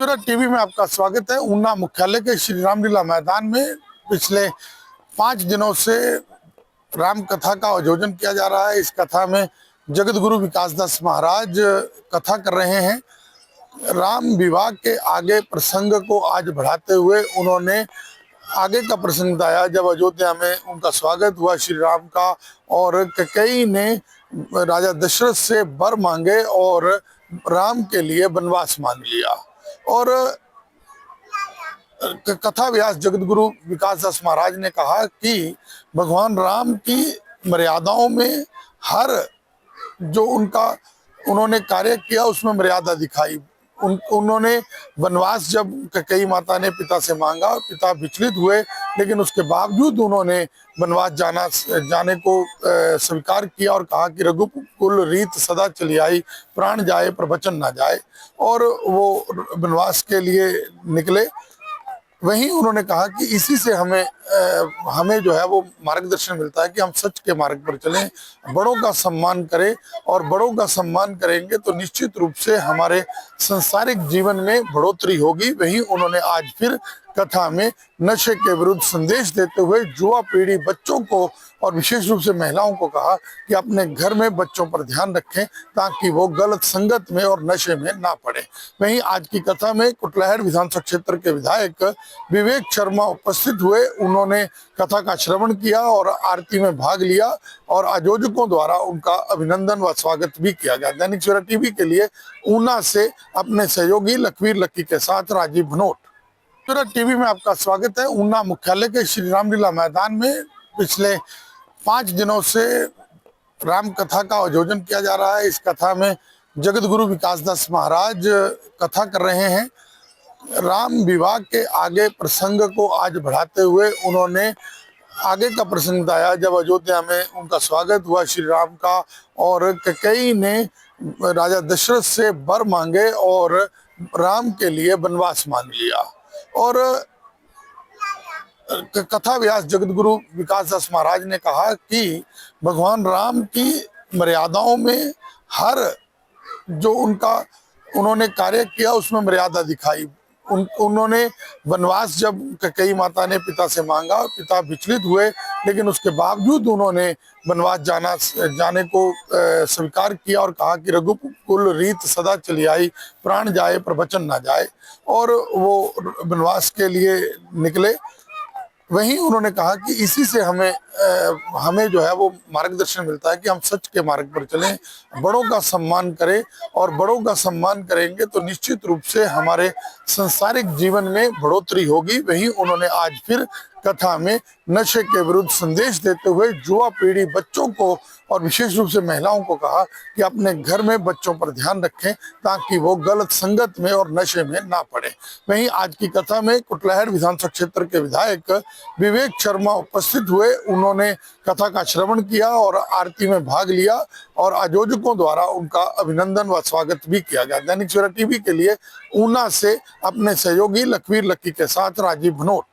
TV में आपका स्वागत है। ऊना मुख्यालय के श्री रामलीला मैदान में पिछले 5 दिनों से राम कथा का आयोजन किया जा रहा है। इस कथा में जगत गुरु विकास दास महाराज कथा कर रहे हैं। राम विवाह के आगे प्रसंग को आज बढ़ाते हुए उन्होंने आगे का प्रसंग बताया जब अयोध्या में उनका स्वागत हुआ श्री राम का, और कैकेयी ने राजा दशरथ से वर मांगे और राम के लिए वनवास मांग लिया। और कथा व्यास जगत गुरु विकास दास महाराज ने कहा कि भगवान राम की मर्यादाओं में हर जो उन्होंने कार्य किया उसमें मर्यादा दिखाई। उन्होंने वनवास जब कैकेयी माता ने पिता से मांगा, पिता विचलित हुए, लेकिन उसके बावजूद उन्होंने वनवास जाने को स्वीकार किया और कहा कि रघुकुल रीत सदा चली आई, प्राण जाए पर वचन ना जाए। और वो वनवास के लिए निकले। वहीं उन्होंने कहा कि इसी से हमें जो है वो मार्गदर्शन मिलता है कि हम सच के मार्ग पर चलें, बड़ों का सम्मान करें, और बड़ों का सम्मान करेंगे तो निश्चित रूप से हमारे सांसारिक जीवन में बढ़ोतरी होगी। वहीं उन्होंने आज फिर कथा में नशे के विरुद्ध संदेश देते हुए युवा पीढ़ी, बच्चों को और विशेष रूप से महिलाओं को कहा कि अपने घर में बच्चों पर ध्यान रखें ताकि वो गलत संगत में और नशे में ना पड़े। वहीं आज की कथा में कुटलैहड़ विधानसभा क्षेत्र के विधायक विवेक शर्मा उपस्थित हुए। उन्होंने कथा का श्रवण किया और आरती में भाग लिया और आयोजकों द्वारा उनका अभिनंदन व स्वागत भी किया गया। दैनिक सवेरा टीवी के लिए ऊना से अपने सहयोगी लखवीर लक्की के साथ राजीव भनोट। टीवी में आपका स्वागत है। ऊना मुख्यालय के श्री रामलीला मैदान में पिछले 5 दिनों से राम कथा का आयोजन किया जा रहा है। इस कथा में जगत गुरु विकास दास महाराज कथा कर रहे हैं। राम विवाह के आगे प्रसंग को आज बढ़ाते हुए उन्होंने आगे का प्रसंग बताया जब अयोध्या में उनका स्वागत हुआ श्री राम का, और कैकेयी ने राजा दशरथ से वर मांगे और राम के लिए वनवास मांग लिया। और कथा व्यास जगत गुरु विकास दास महाराज ने कहा कि भगवान राम की मर्यादाओं में हर जो उन्होंने कार्य किया उसमें मर्यादा दिखाई। उन्होंने वनवास जब कैकेयी माता ने पिता से मांगा, पिता विचलित हुए, लेकिन उसके बावजूद उन्होंने वनवास जाने को स्वीकार किया और कहा कि रघुकुल रीत सदा चली आई, प्राण जाए पर वचन ना जाए। और वो वनवास के लिए निकले। वहीं उन्होंने कहा कि इसी से हमें जो है वो मार्गदर्शन मिलता है कि हम सच के मार्ग पर चलें, बड़ों का सम्मान करें, और बड़ों का सम्मान करेंगे तो निश्चित रूप से हमारे सांसारिक जीवन में बढ़ोतरी होगी। वहीं उन्होंने आज फिर कथा में नशे के विरुद्ध संदेश देते हुए युवा पीढ़ी, बच्चों को और विशेष रूप से महिलाओं को कहा कि अपने घर में बच्चों पर ध्यान रखें ताकि वो गलत संगत में और नशे में ना पड़े। वहीं आज की कथा में कुटलैहड़ विधानसभा क्षेत्र के विधायक विवेक शर्मा उपस्थित हुए। उन्होंने कथा का श्रवण किया और आरती में भाग लिया और आयोजकों द्वारा उनका अभिनंदन व स्वागत भी किया गया। दैनिक सवेरा टीवी के लिए ऊना से अपने सहयोगी लखवीर लक्की के साथ राजीव भनोट।